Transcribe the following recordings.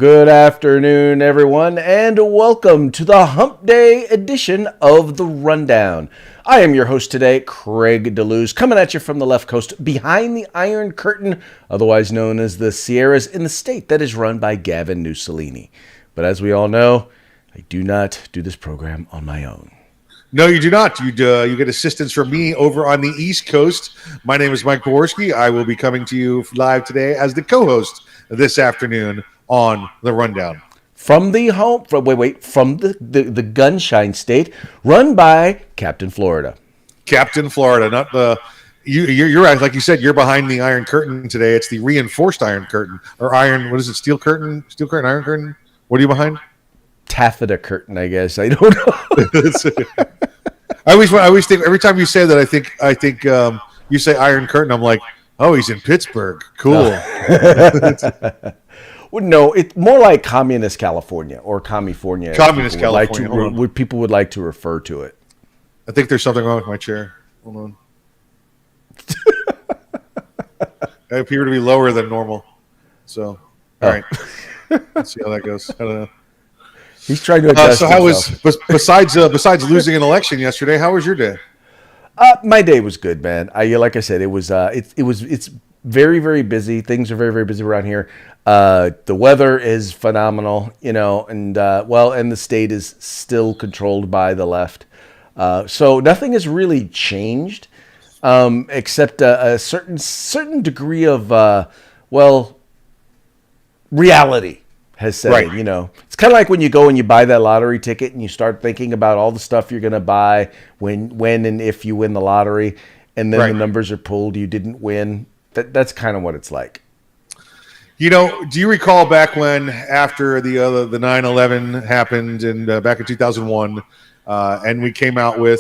Good afternoon, everyone, and welcome to the Hump Day edition of The Rundown. I am your host today, Craig DeLuz, coming at you from the left coast behind the Iron Curtain, otherwise known as the Sierras, in the state that is run by Gavin Mussolini. But as we all know, I do not do this program on my own. No, you do not. You get assistance from me over on the East Coast. My name is Mike Peworski. I will be coming to you live today as the co-host this afternoon on The Rundown. From the Gunshine State, run by Captain Florida. Captain Florida, not the... You're right. Like you said, you're behind the Iron Curtain today. It's the reinforced Iron Curtain. Or iron, what is it, steel curtain? Steel curtain, Iron Curtain? What are you behind? Taffeta curtain, I guess. I don't know. I always think, every time you say that, I think you say Iron Curtain, I'm like, oh, he's in Pittsburgh. Cool. Well, no, it's more like Communist California or California. Communist California. People would like to refer to it. I think there's something wrong with my chair. Hold on. I appear to be lower than normal. So, all right. Let's see how that goes. I don't know. He's trying to adjust so how was besides losing an election yesterday? How was your day? My day was good, man. Like I said, it's very, very busy. Things are very, very busy around here. The weather is phenomenal, and the state is still controlled by the left. So nothing has really changed, except a certain degree of reality has set right. in. It's kind of like when you go and you buy that lottery ticket and you start thinking about all the stuff you're going to buy when and if you win the lottery, and then right. the numbers are pulled, you didn't win. That's kind of what it's like. Do you recall back when, after the 9/11 happened, and back in 2001, and we came out with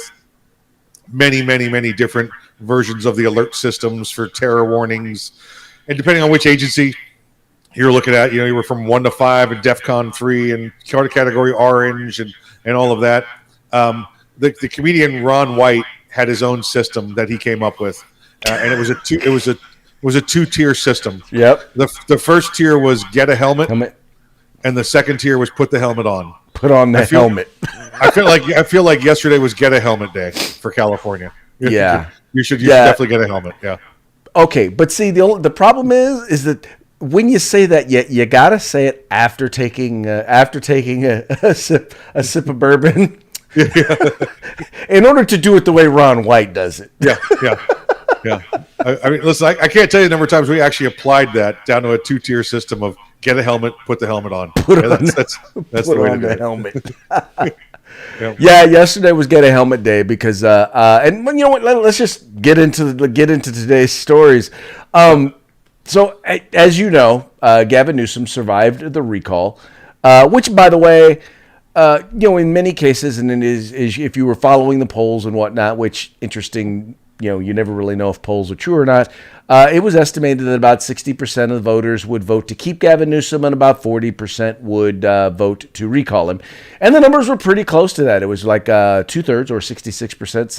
many, many, many different versions of the alert systems for terror warnings, and depending on which agency you're looking at, you were from 1 to 5 and DEFCON 3 and category orange and all of that. The comedian Ron White had his own system that he came up with, and it was a two-tier system. Yep. The first tier was get a helmet, and the second tier was put the helmet on. Put on the helmet. I feel like yesterday was get a helmet day for California. You should definitely get a helmet. Yeah. Okay, but see, the problem is that when you say that, you gotta say it after taking a sip of bourbon. Yeah. In order to do it the way Ron White does it. Yeah. I mean, listen, I can't tell you the number of times we actually applied that down to a two-tier system of get a helmet, put the helmet on. That's the way to do it. Helmet. Yeah, yesterday was get a helmet day because and you know what? Let's just get into today's stories. So as you know, Gavin Newsom survived the recall, which, by the way, in many cases, and it is if you were following the polls and whatnot, which interesting. You never really know if polls are true or not. It was estimated that about 60% of the voters would vote to keep Gavin Newsom and about 40% would vote to recall him. And the numbers were pretty close to that. It was like 2/3 or 66%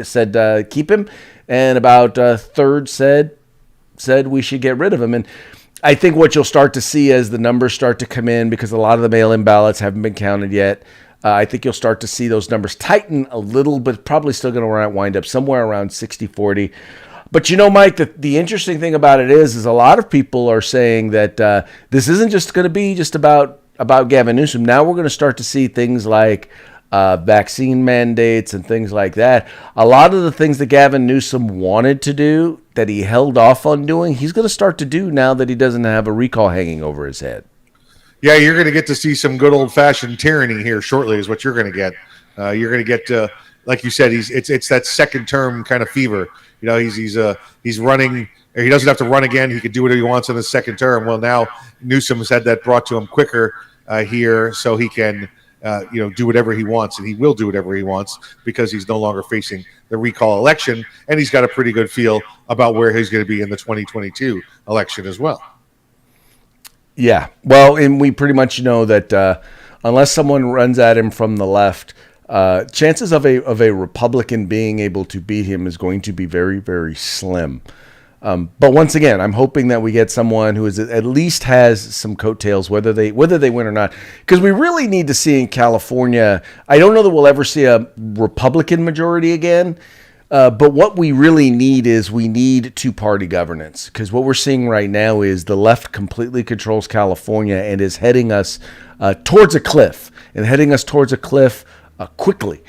said keep him, and about a third said we should get rid of him. And I think what you'll start to see as the numbers start to come in, because a lot of the mail-in ballots haven't been counted yet, I think you'll start to see those numbers tighten a little, but probably still going to wind up somewhere around 60-40. But Mike, the interesting thing about it is a lot of people are saying that this isn't just going to be just about Gavin Newsom. Now we're going to start to see things like vaccine mandates and things like that. A lot of the things that Gavin Newsom wanted to do that he held off on doing, he's going to start to do now that he doesn't have a recall hanging over his head. Yeah, you're going to get to see some good old-fashioned tyranny here shortly is what you're going to get. You're going to get, like you said, it's that second-term kind of fever. He's running. He doesn't have to run again. He can do whatever he wants in his second term. Well, now Newsom's had that brought to him quicker here, so he can do whatever he wants, and he will do whatever he wants because he's no longer facing the recall election, and he's got a pretty good feel about where he's going to be in the 2022 election as well. Yeah, well, and we pretty much know that unless someone runs at him from the left, chances of a Republican being able to beat him is going to be very, very slim. But once again, I'm hoping that we get someone who is at least has some coattails, whether they win or not, because we really need to see in California. I don't know that we'll ever see a Republican majority again, but what we really need is we need two-party governance, because what we're seeing right now is the left completely controls California and is heading us towards a cliff, quickly.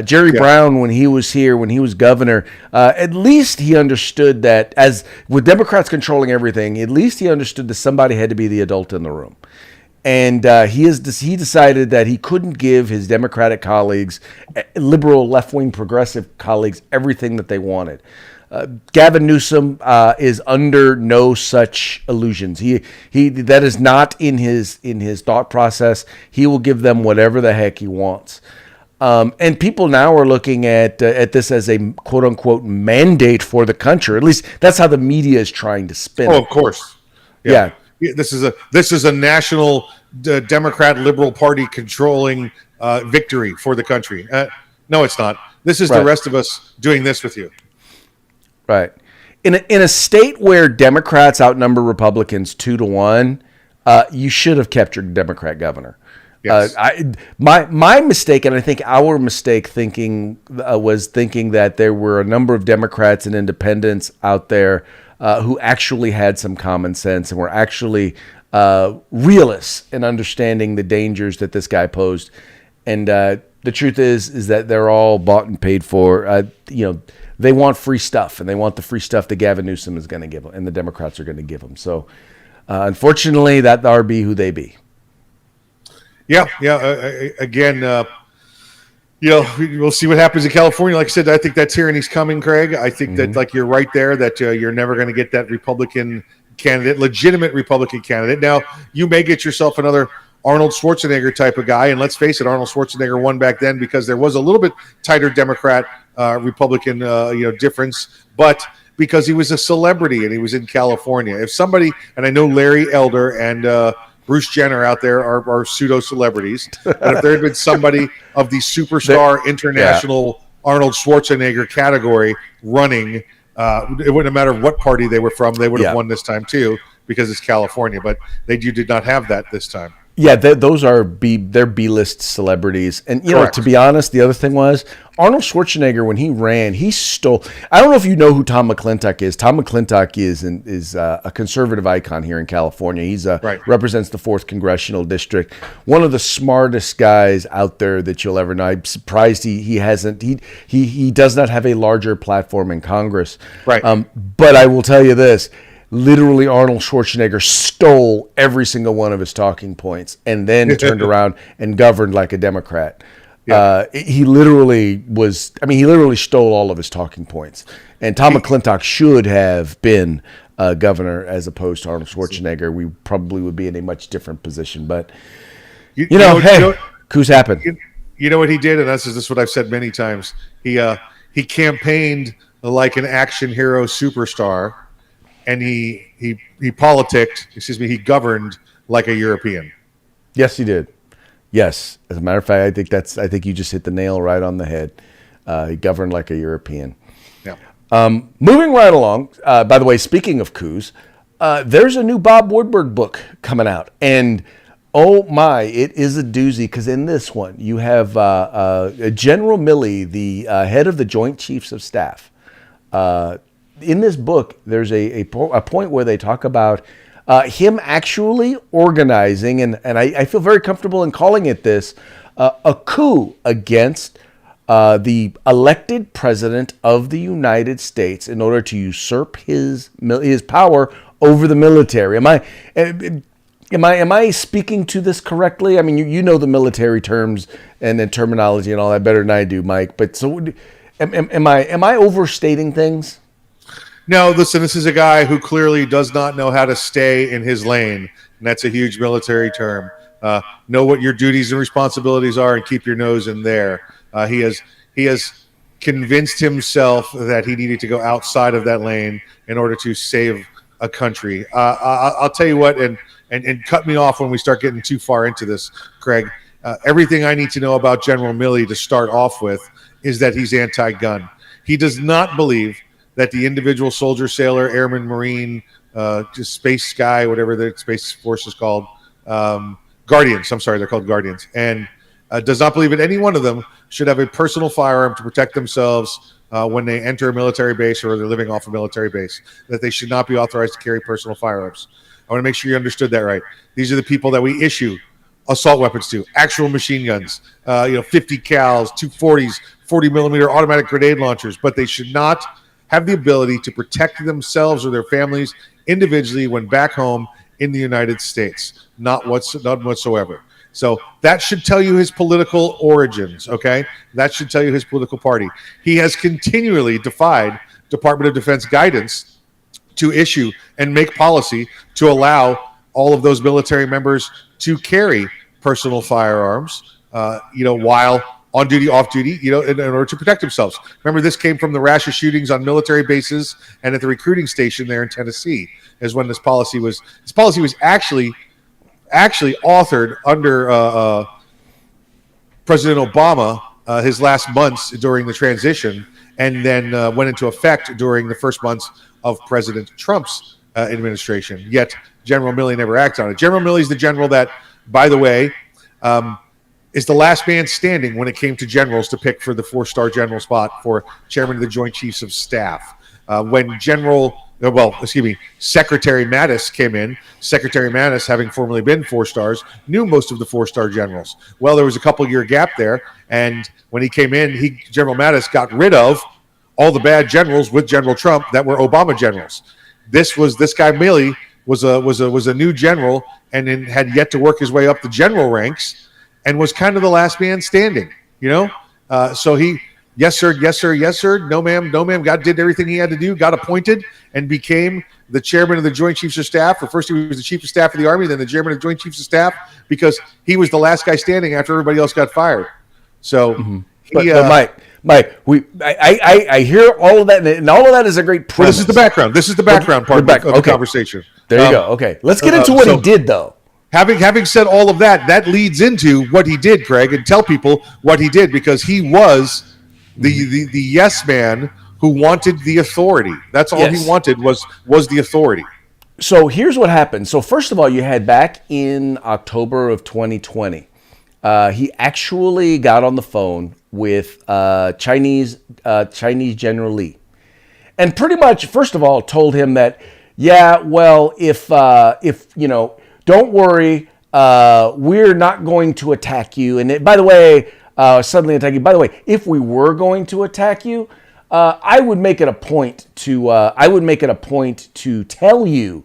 Jerry Brown, when he was here, when he was governor, at least he understood that, as with Democrats controlling everything, at least he understood that somebody had to be the adult in the room. And he decided that he couldn't give his Democratic colleagues, liberal, left-wing, progressive colleagues, everything that they wanted. Gavin Newsom is under no such illusions. He that is not in his thought process. He will give them whatever the heck he wants. And people now are looking at this as a quote unquote mandate for the country. At least that's how the media is trying to spin it. Oh, of course. Yeah. This is a national Democrat Liberal Party controlling victory for the country. No, it's not. This is the rest of us doing this with you. Right. In a state where Democrats outnumber Republicans 2-1, you should have kept your Democrat governor. Yes. My mistake, and I think our mistake was thinking that there were a number of Democrats and independents out there who actually had some common sense and were actually realists in understanding the dangers that this guy posed. And the truth is that they're all bought and paid for. They want free stuff, and they want the free stuff that Gavin Newsom is going to give them, and the Democrats are going to give them. So, unfortunately, that are be who they be. Yeah. Again, we'll see what happens in California. Like I said, I think that tyranny's coming, Craig. I think that, like, you're right there, that you're never going to get that Republican candidate, legitimate Republican candidate. Now, you may get yourself another Arnold Schwarzenegger type of guy, and let's face it, Arnold Schwarzenegger won back then because there was a little bit tighter Democrat Republican difference, but because he was a celebrity and he was in California. If somebody, and I know Larry Elder and Bruce Jenner out there are pseudo celebrities, and if there had been somebody of the superstar international Arnold Schwarzenegger category running, it wouldn't matter what party they were from, they would have won this time too, because it's California. But you did not have that this time. Yeah, those are they're B-list celebrities. And, to be honest, the other thing was Arnold Schwarzenegger, when he ran, he stole. I don't know if you know who Tom McClintock is. Tom McClintock is a conservative icon here in California. He's represents the 4th Congressional District. One of the smartest guys out there that you'll ever know. I'm surprised he hasn't. He does not have a larger platform in Congress. Right. But I will tell you this. Literally, Arnold Schwarzenegger stole every single one of his talking points and then turned around and governed like a Democrat. Yeah. He literally stole all of his talking points. And Tom McClintock should have been governor as opposed to Arnold Schwarzenegger. We probably would be in a much different position. But, coups happen. You know what he did? And this is what I've said many times. He campaigned like an action hero superstar. And he governed like a European. Yes, he did. Yes, as a matter of fact, I think you just hit the nail right on the head. He governed like a European. Yeah. Moving right along. By the way, speaking of coups, there's a new Bob Woodward book coming out, and oh my, it is a doozy. Because in this one, you have General Milley, the head of the Joint Chiefs of Staff. In this book, there's a point where they talk about him actually organizing, and I feel very comfortable in calling it this, a coup against the elected president of the United States in order to usurp his power over the military. Am I speaking to this correctly? I mean, you know the military terms and the terminology and all that better than I do, Mike. But so, am I overstating things? No, listen, this is a guy who clearly does not know how to stay in his lane, and that's a huge military term. Know what your duties and responsibilities are and keep your nose in there. He has convinced himself that he needed to go outside of that lane in order to save a country. I'll tell you what, and cut me off when we start getting too far into this, Craig. Everything I need to know about General Milley to start off with is that he's anti-gun. He does not believe that the individual soldier, sailor, airman, marine, just space guy, whatever the space force is called, guardians. I'm sorry, they're called guardians, and does not believe that any one of them should have a personal firearm to protect themselves when they enter a military base or they're living off a military base. That they should not be authorized to carry personal firearms. I want to make sure you understood that right. These are the people that we issue assault weapons to, actual machine guns, 50 cals, 240s, 40 millimeter automatic grenade launchers, but they should not have the ability to protect themselves or their families individually when back home in the United States. Not whatsoever. So that should tell you his political origins, okay? That should tell you his political party. He has continually defied Department of Defense guidance to issue and make policy to allow all of those military members to carry personal firearms, while on duty, off duty, in order to protect themselves. Remember, this came from the rash of shootings on military bases and at the recruiting station there in Tennessee, is when this policy was actually authored under President Obama, his last months during the transition, and then went into effect during the first months of President Trump's administration. Yet General Milley never acted on it. General Milley is the general that, by the way, is the last man standing when it came to generals to pick for the 4-star general spot for chairman of the Joint Chiefs of Staff. When Secretary Mattis came in, Secretary Mattis, having formerly been 4 stars, knew most of the 4-star generals. Well, there was a couple-year gap there, and when he came in, General Mattis got rid of all the bad generals with General Trump that were Obama generals. This guy Milley was a new general and had yet to work his way up the general ranks, and was kind of the last man standing. So he, yes sir, yes sir, yes sir, no ma'am, no ma'am. God did everything he had to do, got appointed, and became the chairman of the Joint Chiefs of Staff. Or first he was the Chief of Staff of the Army, then the chairman of the Joint Chiefs of Staff, because he was the last guy standing after everybody else got fired. So, but Mike, I hear all of that, and all of that is a great premise. Well, this is the background. This is the background part of the conversation. There you go. Okay, let's get into what he did, though. Having said all of that, that leads into what he did, Craig, and tell people what he did, because he was the yes man who wanted the authority. That's all he wanted was the authority. So here's what happened. So first of all, you had back in October of 2020, he actually got on the phone with Chinese General Lee, and pretty much, first of all, told him that, if don't worry, we're not going to attack you. And by the way, suddenly attack you. By the way, if we were going to attack you, I would make it a point to tell you,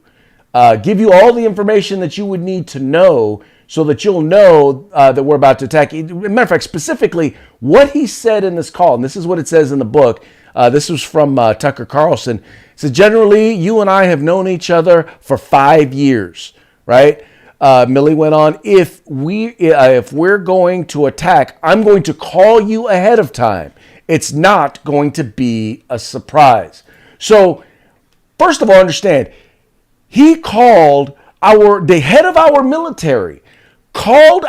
give you all the information that you would need to know, so that you'll know that we're about to attack you. Matter of fact, specifically, what he said in this call, and this is what it says in the book. This was from Tucker Carlson. It says, "Generally, you and I have known each other for 5 years." Right? Milley went on, if we're going to attack, I'm going to call you ahead of time. It's not going to be a surprise. So, first of all, understand, he called the head of our military, called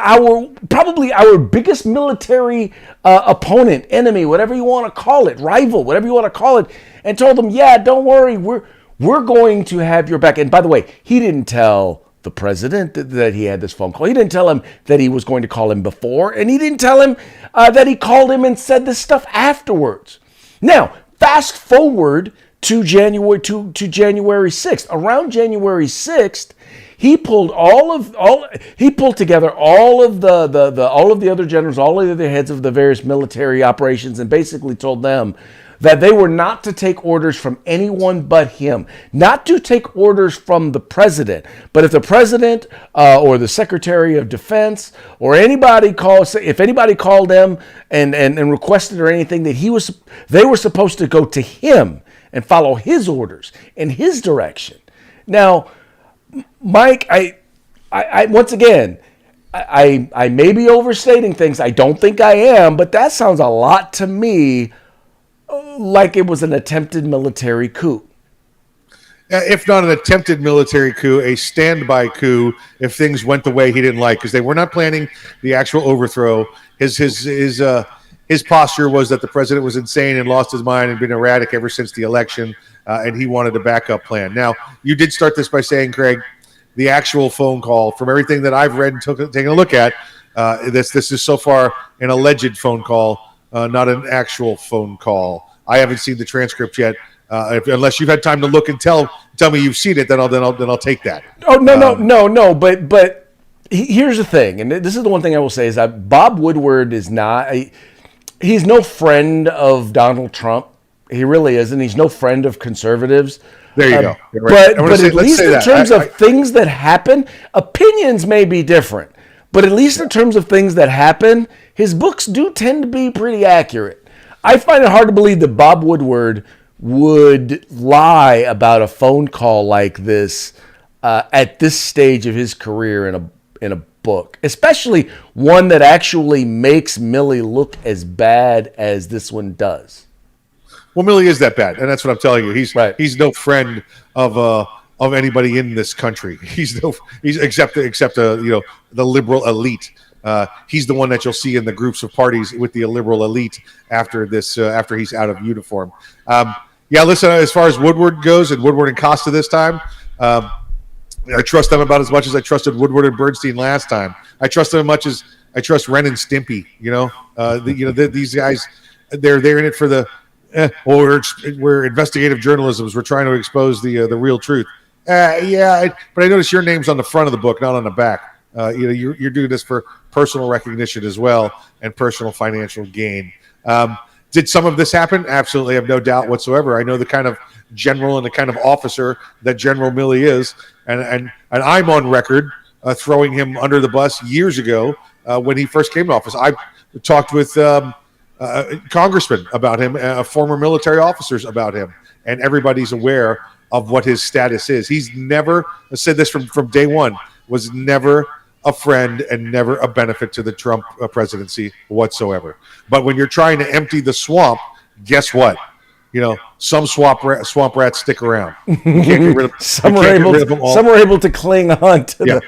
probably our biggest military opponent, enemy, whatever you want to call it, rival, whatever you want to call it, and told them, don't worry, we're going to have your back. And by the way, he didn't tell the president that he had this phone call. He didn't tell him that he was going to call him before, and he didn't tell him that he called him and said this stuff afterwards. Now, fast forward to January 6th. Around January 6th, he pulled together all of the other generals, all of the other heads of the various military operations, and basically told them that they were not to take orders from anyone but him, not to take orders from the president. But if the president or the Secretary of Defense or if anybody called them and requested or anything, that they were supposed to go to him and follow his orders in his direction. Now, Mike, I once again, I may be overstating things. I don't think I am, but that sounds a lot to me like it was an attempted military coup. If not an attempted military coup, a standby coup if things went the way he didn't like, because they were not planning the actual overthrow. His his posture was that the president was insane and lost his mind and been erratic ever since the election, and he wanted a backup plan. Now, you did start this by saying, Craig, the actual phone call, from everything that I've read and taken a look at, this is so far an alleged phone call, not an actual phone call. I haven't seen the transcript yet. Unless you've had time to look and tell me you've seen it, then I'll take that. Oh no. But here's the thing, and this is the one thing I will say is that Bob Woodward is not. He's no friend of Donald Trump. He really isn't. He's no friend of conservatives. There you go. Right. But at least in terms of things that happen, opinions may be different. But at least in terms of things that happen, his books do tend to be pretty accurate. I find it hard to believe that Bob Woodward would lie about a phone call like this at this stage of his career in a book, especially one that actually makes Milley look as bad as this one does. Well, Milley is that bad, and that's what I'm telling you. He's no friend of anybody in this country. He's except the liberal elite. He's the one that you'll see in the groups of parties with the liberal elite after he's out of uniform. Yeah, listen, as far as Woodward goes, and Woodward and Costa this time, I trust them about as much as I trusted Woodward and Bernstein last time. I trust them as much as I trust Ren and Stimpy. These guys, they're in it for the. We're investigative journalism. We're trying to expose the real truth. But I notice your name's on the front of the book, not on the back. You're doing this for personal recognition as well and personal financial gain. Did some of this happen? Absolutely, I have no doubt whatsoever. I know the kind of general and the kind of officer that General Milley is, and I'm on record throwing him under the bus years ago when he first came to office. I talked with congressmen about him, former military officers about him, and everybody's aware of what his status is. He's never, I said this from day one, was never a friend and never a benefit to the Trump presidency whatsoever. But when you're trying to empty the swamp, guess what? Some swamp rats stick around. You can't get rid of, some are able to cling on to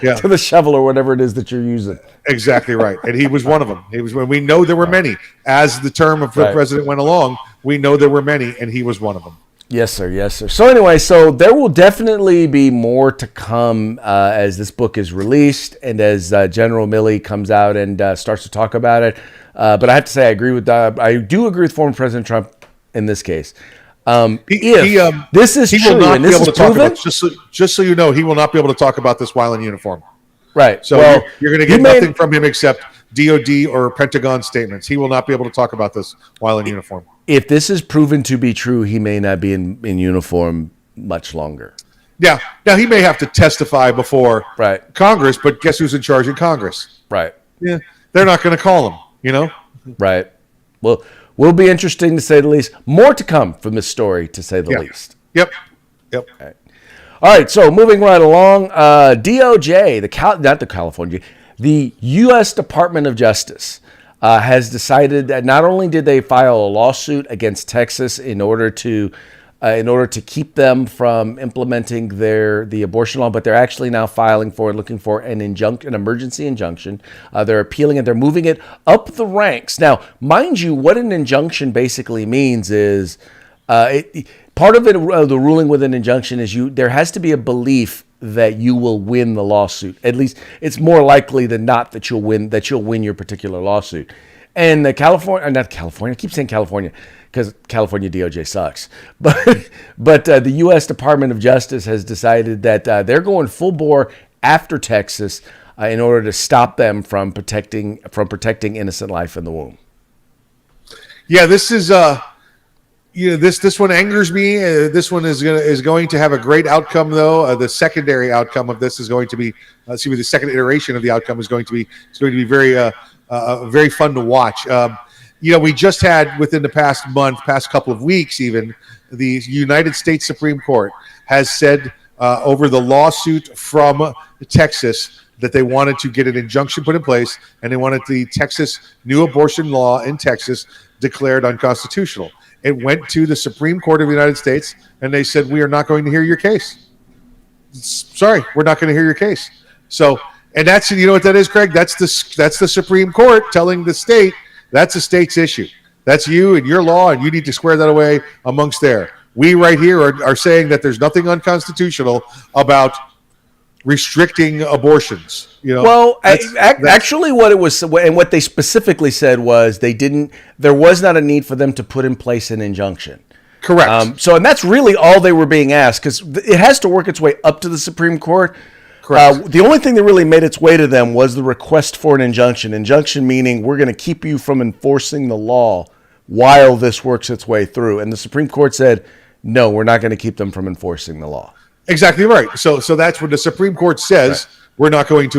to the shovel or whatever it is that you're using. Exactly right. And he was one of them. We know there were many. As the term of the president went along, we know there were many, and he was one of them. Yes, sir. So anyway, there will definitely be more to come as this book is released and as General Milley comes out and starts to talk about it. But I have to say, I do agree with former President Trump in this case. This is true and this is proven, just so you know, he will not be able to talk about this while in uniform. Right. So you're going to get nothing from him except DOD or Pentagon statements. He will not be able to talk about this while in uniform. If this is proven to be true, he may not be in uniform much longer. Yeah. Now, he may have to testify before Congress, but guess who's in charge in Congress? Right. Yeah. They're not going to call him, Right. Well, will be interesting to say the least. More to come from this story, to say the least. Yep. All right. So moving right along, DOJ, the U.S. Department of Justice has decided that not only did they file a lawsuit against Texas in order to keep them from implementing the abortion law, but they're actually now looking for an emergency injunction. They're appealing it. They're moving it up the ranks. Now, mind you, what an injunction basically means is part of it. The ruling with an injunction is there has to be a belief that you will win the lawsuit. At least it's more likely than not that you'll win your particular lawsuit. And I keep saying California because California DOJ sucks. But the U.S. Department of Justice has decided that they're going full bore after Texas in order to stop them from protecting innocent life in the womb. Yeah, this is this one angers me. This one is going to have a great outcome, though. The secondary outcome of this is going to be, the second iteration of the outcome is going to be very very fun to watch. We just had within the past couple of weeks, even the United States Supreme Court has said over the lawsuit from Texas that they wanted to get an injunction put in place, and they wanted the Texas new abortion law in Texas declared unconstitutional. It went to the Supreme Court of the United States, and they said, we are not going to hear your case. Sorry, we're not going to hear your case. So And that's, you know what that is, Craig? That's the Supreme Court telling the state that's a state's issue. That's you and your law, and you need to square that away amongst there. We right here are saying that there's nothing unconstitutional about restricting abortions. Well, actually, what it was, and what they specifically said was there was not a need for them to put in place an injunction. Correct. And that's really all they were being asked, because it has to work its way up to the Supreme Court. Correct. The only thing that really made its way to them was the request for an injunction. Injunction meaning we're going to keep you from enforcing the law while this works its way through. And the Supreme Court said, no, we're not going to keep them from enforcing the law. Exactly right. So that's when the Supreme Court says, right, we're not going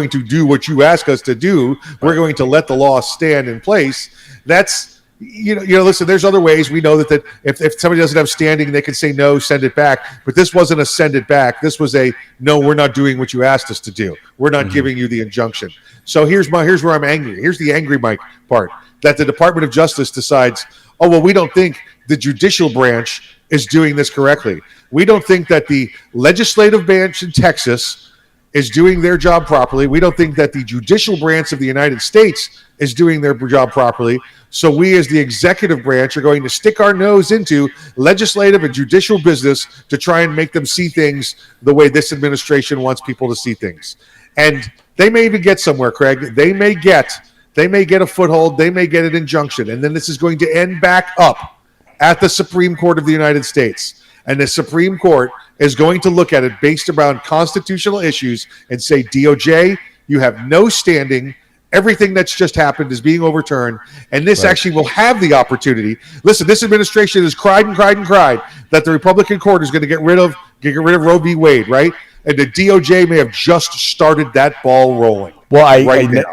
to do what you ask us to do. We're going to let the law stand in place. That's, listen, there's other ways. We know that if somebody doesn't have standing, they can say no, send it back. But this wasn't a send it back. This was a no, we're not doing what you asked us to do. We're not giving you the injunction. So here's where I'm angry. Here's the angry Mike part, that the Department of Justice decides, oh, well, we don't think the judicial branch is doing this correctly. We don't think that the legislative branch in Texas is doing their job properly. We don't think that the judicial branch of the United States is doing their job properly. So we as the executive branch are going to stick our nose into legislative and judicial business to try and make them see things the way this administration wants people to see things. And they may even get somewhere, Craig. They may get a foothold. They may get an injunction. And then this is going to end back up at the Supreme Court of the United States. And the Supreme Court is going to look at it based around constitutional issues and say, DOJ, you have no standing. Everything that's just happened is being overturned. And this actually will have the opportunity. Listen, this administration has cried and cried and cried that the Republican court is going to get rid of Roe v. Wade, right? And the DOJ may have just started that ball rolling. Well,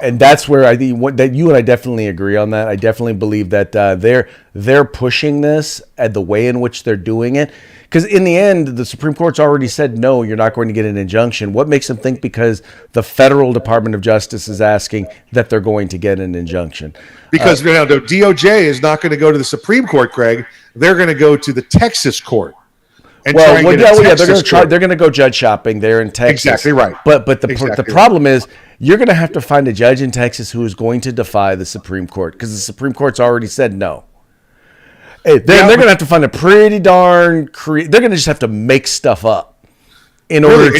and that's where I think that you and I definitely agree on that. I definitely believe that they're pushing this at the way in which they're doing it. Because in the end, the Supreme Court's already said, no, you're not going to get an injunction. What makes them think because the federal Department of Justice is asking that they're going to get an injunction? Because now the DOJ is not going to go to the Supreme Court, Craig. They're going to go to the Texas court. They're going to go judge shopping there in Texas. Exactly right. But the problem is you're going to have to find a judge in Texas who is going to defy the Supreme Court, because the Supreme Court's already said no. They're going to have to find a pretty darn they're going to just have to make stuff up in order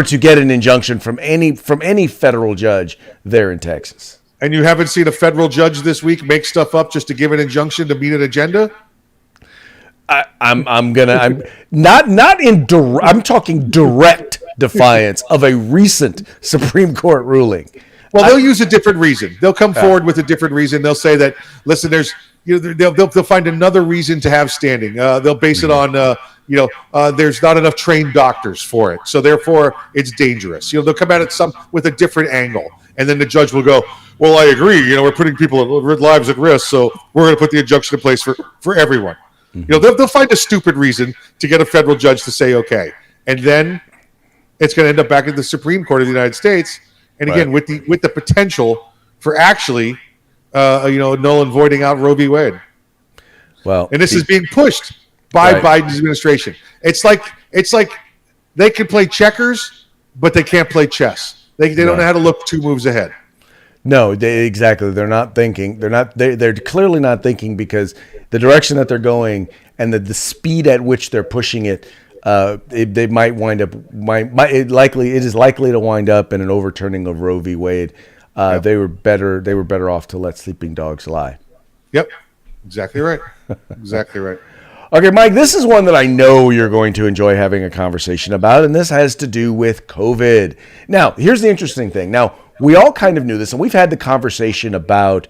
to get an injunction from any federal judge there in Texas. And you haven't seen a federal judge this week make stuff up just to give an injunction to meet an agenda? I'm talking direct defiance of a recent Supreme Court ruling. Well, they'll use a different reason. They'll come forward with a different reason. They'll say that, listen, they'll find another reason to have standing. They'll base it on, there's not enough trained doctors for it, so therefore it's dangerous. They'll come at it with a different angle, and then the judge will go, well, I agree. We're putting people's lives at risk, so we're going to put the injunction in place for everyone. They'll find a stupid reason to get a federal judge to say okay, and then it's going to end up back at the Supreme Court of the United States. And again, with the potential for actually, null and voiding out Roe v. Wade. Well, and this is being pushed by Biden's administration. It's like they can play checkers, but they can't play chess. They don't know how to look 2 moves ahead. No, exactly. They're not thinking. They're clearly not thinking, because the direction that they're going and the speed at which they're pushing it. They might wind up. It is likely to wind up in an overturning of Roe v. Wade. They were better off to let sleeping dogs lie. Yep, exactly right. Exactly right. Okay, Mike, this is one that I know you're going to enjoy having a conversation about, and this has to do with COVID. Now, here's the interesting thing. Now, we all kind of knew this, and we've had the conversation about,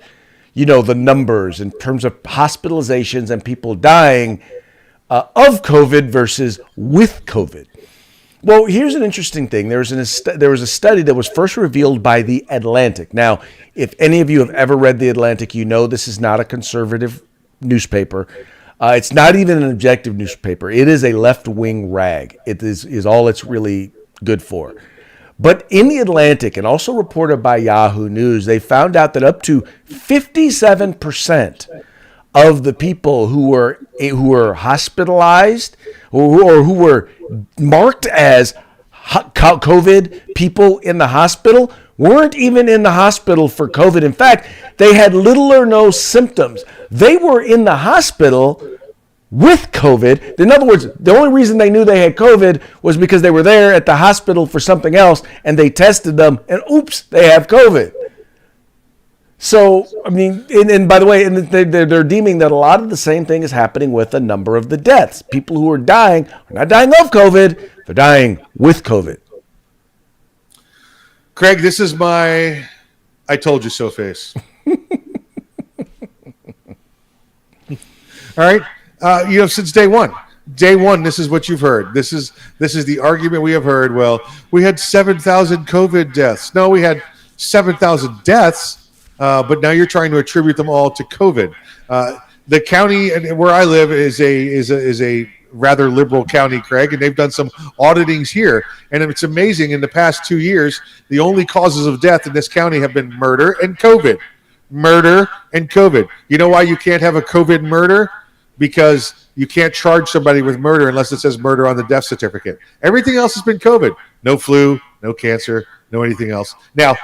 the numbers in terms of hospitalizations and people dying of COVID versus with COVID. Well, here's an interesting thing. There was a study that was first revealed by The Atlantic. Now, if any of you have ever read The Atlantic, this is not a conservative newspaper. It's not even an objective newspaper. It is a left-wing rag. It is all it's really good for. But in The Atlantic, and also reported by Yahoo News, they found out that up to 57% of the people who were hospitalized or who were marked as COVID people in the hospital weren't even in the hospital for COVID. In fact, they had little or no symptoms. They were in the hospital with COVID. In other words, the only reason they knew they had COVID was because they were there at the hospital for something else and they tested them and oops, they have COVID. So, I mean, and by the way, and they're deeming that a lot of the same thing is happening with a number of the deaths. People who are dying are not dying of COVID, they're dying with COVID. Craig, this is my I told you so face. All right. Since day one, this is what you've heard. This is the argument we have heard. Well, we had 7,000 COVID deaths. No, we had 7,000 deaths. But now you're trying to attribute them all to COVID. The county where I live is a rather liberal county, Craig, and they've done some auditings here. And it's amazing. In the past 2 years, the only causes of death in this county have been murder and COVID. Murder and COVID. You know why you can't have a COVID murder? Because you can't charge somebody with murder unless it says murder on the death certificate. Everything else has been COVID. No flu, no cancer, no anything else. Now,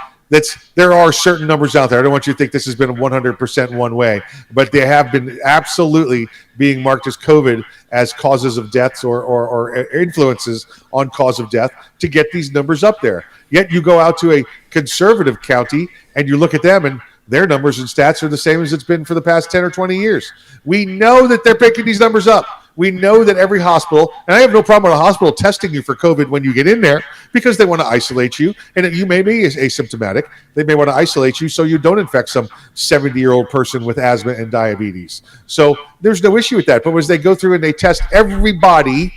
there are certain numbers out there. I don't want you to think this has been 100% one way, but they have been absolutely being marked as COVID as causes of deaths or influences on cause of death to get these numbers up there. Yet you go out to a conservative county and you look at them and their numbers and stats are the same as it's been for the past 10 or 20 years. We know that they're picking these numbers up. We know that every hospital, and I have no problem with a hospital testing you for COVID when you get in there because they want to isolate you, and you may be asymptomatic. They may want to isolate you so you don't infect some 70-year-old person with asthma and diabetes. So there's no issue with that. But as they go through and they test everybody,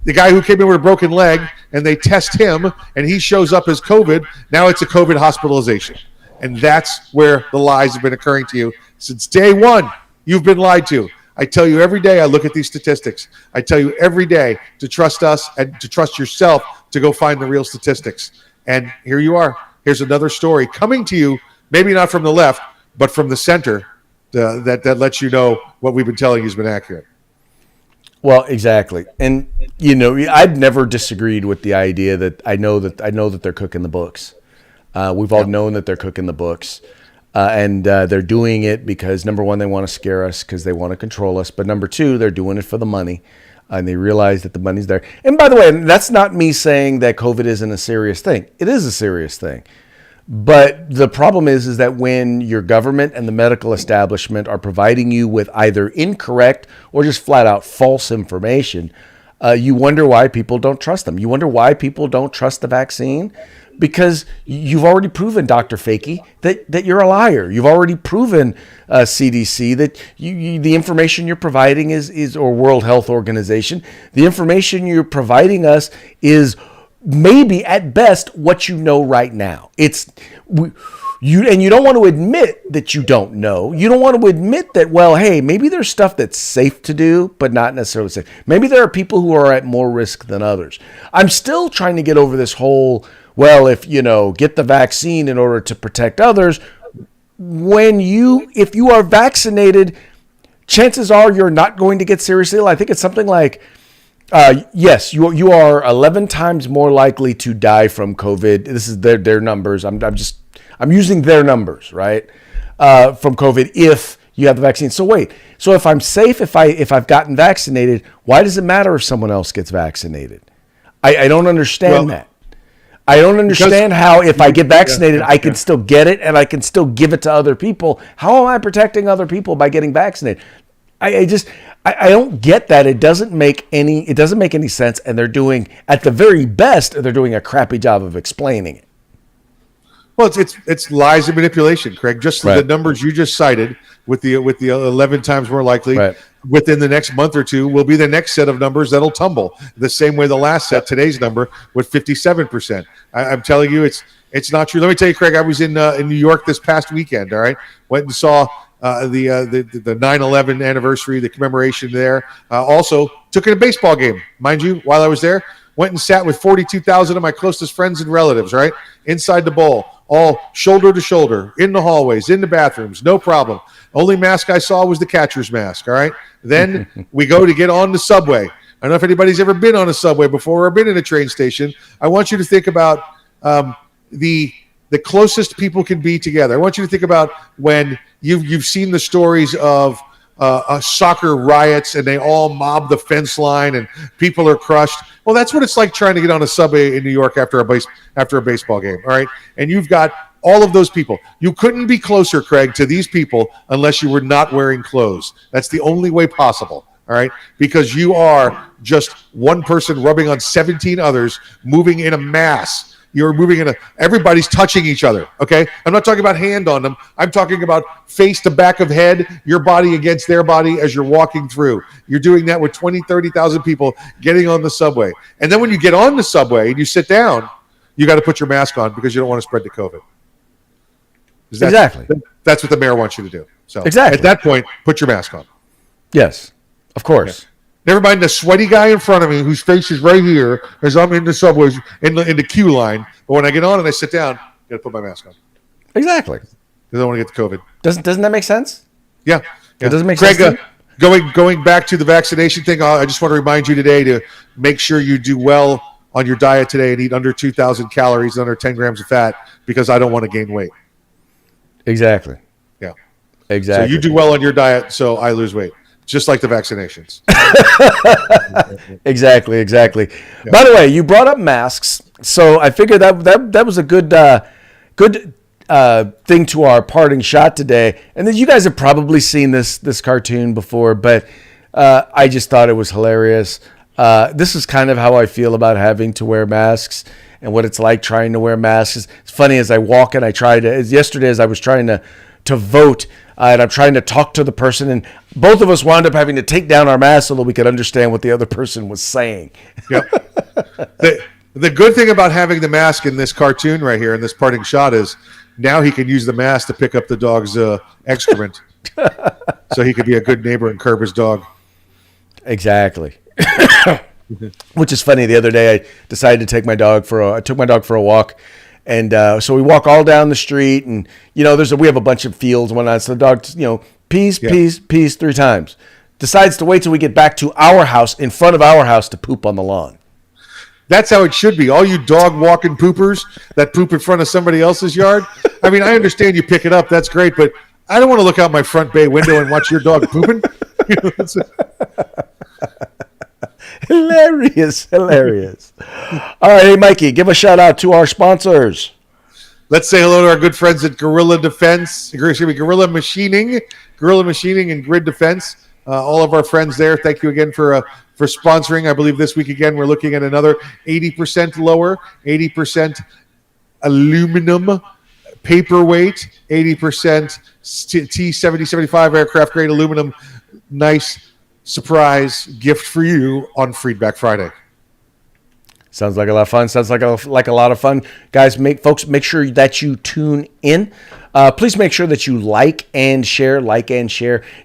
the guy who came in with a broken leg, and they test him, and he shows up as COVID, now it's a COVID hospitalization. And that's where the lies have been occurring to you since day one. You've been lied to. I tell you every day I look at these statistics. I tell you every day to trust us and to trust yourself to go find the real statistics. And here you are. Here's another story coming to you, maybe not from the left, but from the center that lets you know what we've been telling you has been accurate. Well, exactly. And, I've never disagreed with the idea that I know that they're cooking the books. We've all known that they're cooking the books. And they're doing it because, number one, they want to scare us because they want to control us. But number two, they're doing it for the money. And they realize that the money's there. And by the way, that's not me saying that COVID isn't a serious thing. It is a serious thing. But the problem is that when your government and the medical establishment are providing you with either incorrect or just flat out false information, you wonder why people don't trust them. You wonder why people don't trust the vaccine. Because you've already proven, Dr. Fakey, that you're a liar. You've already proven, CDC, that the information you're providing is, or World Health Organization, the information you're providing us is maybe at best what you know right now. And you don't want to admit that you don't know. You don't want to admit that, well, hey, maybe there's stuff that's safe to do, but not necessarily safe. Maybe there are people who are at more risk than others. I'm still trying to get over this whole, well, if get the vaccine in order to protect others. If you are vaccinated, chances are you're not going to get seriously ill. I think it's something like, yes, you are 11 times more likely to die from COVID. This is their numbers. I'm using their numbers, right? From COVID if you have the vaccine. So wait, so if I'm safe, if I've gotten vaccinated, why does it matter if someone else gets vaccinated? I don't understand that. I don't understand how if I get vaccinated, I can still get it and I can still give it to other people. How am I protecting other people by getting vaccinated? I don't get that. It doesn't make any sense. And they're doing, at the very best, they're doing a crappy job of explaining it. Well, it's lies and manipulation, Craig. Just the numbers you just cited with the 11 times more likely within the next month or two will be the next set of numbers that'll tumble. The same way the last set, today's number, with 57%. I'm telling you, it's not true. Let me tell you, Craig. I was in New York this past weekend. All right, went and saw the 9/11 anniversary, the commemoration there. Also took in a baseball game, mind you, while I was there. Went and sat with 42,000 of my closest friends and relatives, right? Inside the bowl, all shoulder to shoulder, in the hallways, in the bathrooms, no problem. Only mask I saw was the catcher's mask, all right? Then we go to get on the subway. I don't know if anybody's ever been on a subway before or been in a train station. I want you to think about the closest people can be together. I want you to think about when you've seen the stories of soccer riots and they all mob the fence line and people are crushed. Well, that's what it's like trying to get on a subway in New York after a baseball game. All right, and you've got all of those people. You couldn't be closer, Craig, to these people unless you were not wearing clothes. That's the only way possible. All right, because you are just one person rubbing on 17 others, moving in a mass. You're moving everybody's touching each other, okay? I'm not talking about hand on them. I'm talking about face to back of head, your body against their body as you're walking through. You're doing that with 20, 30,000 people getting on the subway. And then when you get on the subway and you sit down, you got to put your mask on because you don't want to spread the COVID. Exactly. That's what the mayor wants you to do. So exactly. At that point, put your mask on. Yes, of course. Okay. Never mind the sweaty guy in front of me whose face is right here as I'm in the subways in the queue line. But when I get on and I sit down, I got to put my mask on. Exactly. Because I don't want to get the COVID. Doesn't that make sense? Yeah. It doesn't make Craig, sense. Going back to the vaccination thing, I just want to remind you today to make sure you do well on your diet today and eat under 2,000 calories and under 10 grams of fat because I don't want to gain weight. Exactly. Yeah. Exactly. So you do well on your diet, so I lose weight. Just like the vaccinations. Exactly. Yeah. By the way, you brought up masks, so I figured that was a good thing to our parting shot today. And then you guys have probably seen this cartoon before, but I just thought it was hilarious. This is kind of how I feel about having to wear masks and what it's like trying to wear masks. It's funny as I walk and yesterday as I was trying to vote. And I'm trying to talk to the person, and both of us wound up having to take down our masks so that we could understand what the other person was saying. Yep. The good thing about having the mask in this cartoon right here in this parting shot is now he can use the mask to pick up the dog's excrement, so he could be a good neighbor and curb his dog. Exactly. Which is funny. The other day, I decided to take my dog for a walk. And so we walk all down the street, and we have a bunch of fields and whatnot. So the dog, pees 3 times. Decides to wait till we get back to our house, in front of our house, to poop on the lawn. That's how it should be. All you dog walking poopers that poop in front of somebody else's yard. I mean, I understand you pick it up. That's great, but I don't want to look out my front bay window and watch your dog pooping. Hilarious. All right, hey, Mikey, give a shout out to our sponsors. Let's say hello to our good friends at Gorilla Machining and Grid Defense. All of our friends there, thank you again for sponsoring. I believe this week again we're looking at another 80% lower, 80% aluminum paperweight, 80% T-7075 aircraft grade aluminum. Nice surprise gift for you on Freedback Friday. Sounds like a lot of fun. Sounds like a lot of fun. Guys, make sure that you tune in. Please make sure that you like and share.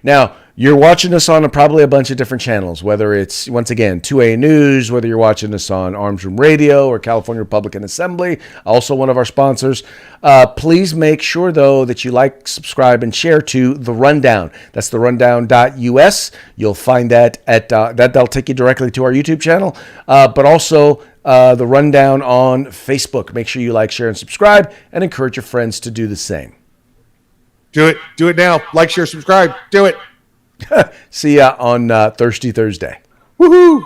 Now, you're watching us on probably a bunch of different channels, whether it's, once again, 2A News, whether you're watching us on Arms Room Radio or California Republican Assembly, also one of our sponsors. Please make sure, though, that you like, subscribe, and share to The Rundown. That's therundown.us. You'll find that that'll take you directly to our YouTube channel, but also The Rundown on Facebook. Make sure you like, share, and subscribe, and encourage your friends to do the same. Do it now. Like, share, subscribe. Do it. See ya on Thirsty Thursday. Woohoo!